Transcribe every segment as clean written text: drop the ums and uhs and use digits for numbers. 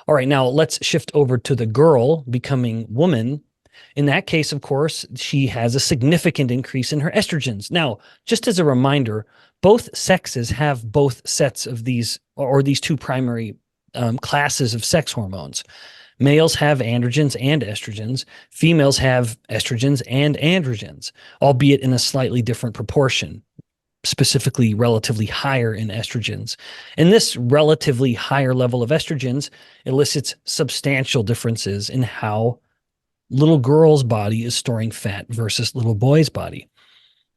All right, now let's shift over to the girl becoming woman. In that case, of course, she has a significant increase in her estrogens. Now, just as a reminder, both sexes have both sets of these, or these two primary classes of sex hormones. Males have androgens and estrogens. Females have estrogens and androgens, albeit in a slightly different proportion, specifically relatively higher in estrogens. And this relatively higher level of estrogens elicits substantial differences in how little girl's body is storing fat versus little boy's body.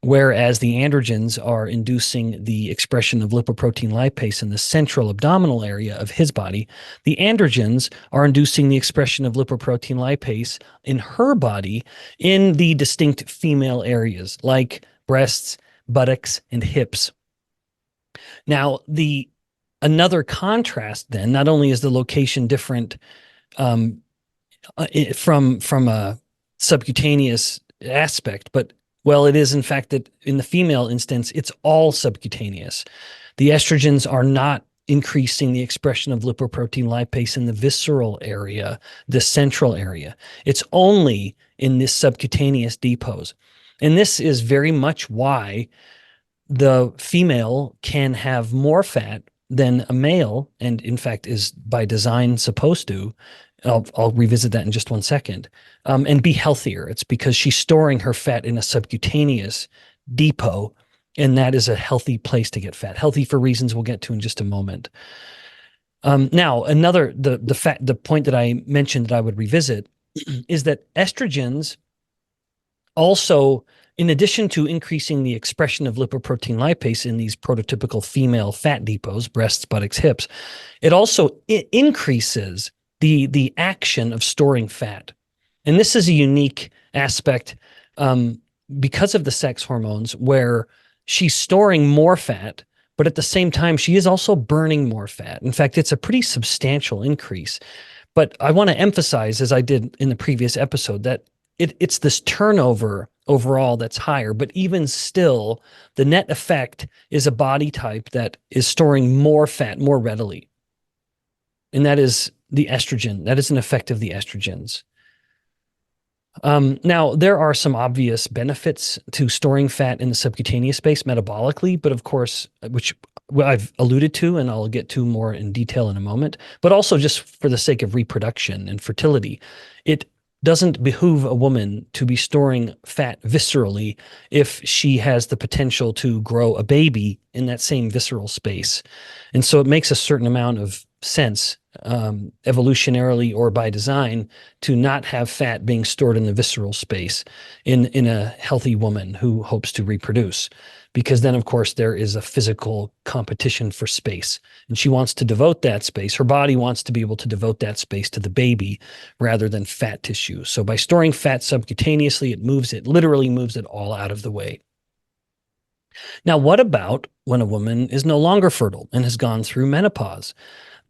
Whereas the androgens are inducing the expression of lipoprotein lipase in the central abdominal area of his body, the androgens are inducing the expression of lipoprotein lipase in her body in the distinct female areas like breasts, buttocks, and hips. Now, another contrast then, not only is the location different from a subcutaneous aspect, but well, it is in fact that in the female instance, it's all subcutaneous. The estrogens are not increasing the expression of lipoprotein lipase in the visceral area, the central area. It's only in this subcutaneous depots. And this is very much why the female can have more fat than a male, and in fact is by design supposed to. I'll revisit that in just one second, and be healthier. It's because she's storing her fat in a subcutaneous depot, and that is a healthy place to get fat. Healthy for reasons we'll get to in just a moment. Now, the point that I mentioned that I would revisit is that estrogens also, in addition to increasing the expression of lipoprotein lipase in these prototypical female fat depots, breasts, buttocks, hips, it also increases the action of storing fat. And this is a unique aspect because of the sex hormones, where she's storing more fat, but at the same time, she is also burning more fat. In fact, it's a pretty substantial increase. But I want to emphasize, as I did in the previous episode, that it's this turnover overall that's higher, but even still, the net effect is a body type that is storing more fat more readily. And that is the estrogen. That is an effect of the estrogens. Now, there are some obvious benefits to storing fat in the subcutaneous space metabolically, but of course, which I've alluded to, and I'll get to more in detail in a moment, but also just for the sake of reproduction and fertility. It doesn't behoove a woman to be storing fat viscerally if she has the potential to grow a baby in that same visceral space. And so it makes a certain amount of sense, evolutionarily or by design, to not have fat being stored in the visceral space in a healthy woman who hopes to reproduce. Because then, of course, there is a physical competition for space. And she wants to devote that space. Her body wants to be able to devote that space to the baby rather than fat tissue. So by storing fat subcutaneously, it literally moves it all out of the way. Now, what about when a woman is no longer fertile and has gone through menopause?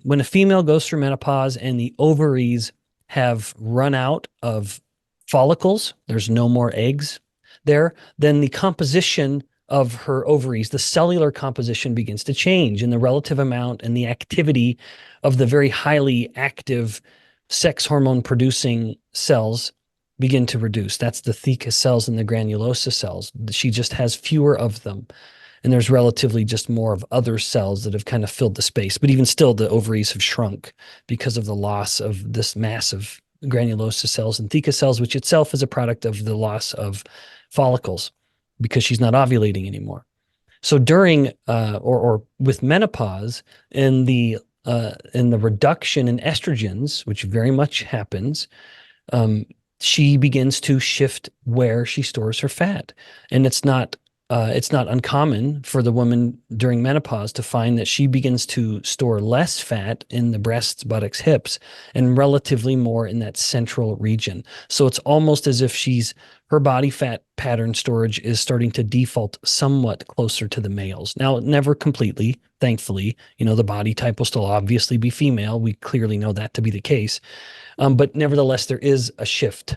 When a female goes through menopause and the ovaries have run out of follicles, there's no more eggs there, then the composition of her ovaries, the cellular composition, begins to change, and the relative amount and the activity of the very highly active sex hormone producing cells begin to reduce. That's the theca cells and the granulosa cells. She just has fewer of them. And there's relatively just more of other cells that have kind of filled the space. But even still, the ovaries have shrunk because of the loss of this mass of granulosa cells and theca cells, which itself is a product of the loss of follicles, because she's not ovulating anymore. So during or with menopause and the reduction in estrogens, which very much happens, she begins to shift where she stores her fat. And it's not uncommon for the woman during menopause to find that she begins to store less fat in the breasts, buttocks, hips, and relatively more in that central region. So it's almost as if her body fat pattern storage is starting to default somewhat closer to the males. Now, never completely, thankfully. The body type will still obviously be female. We clearly know that to be the case. But nevertheless, there is a shift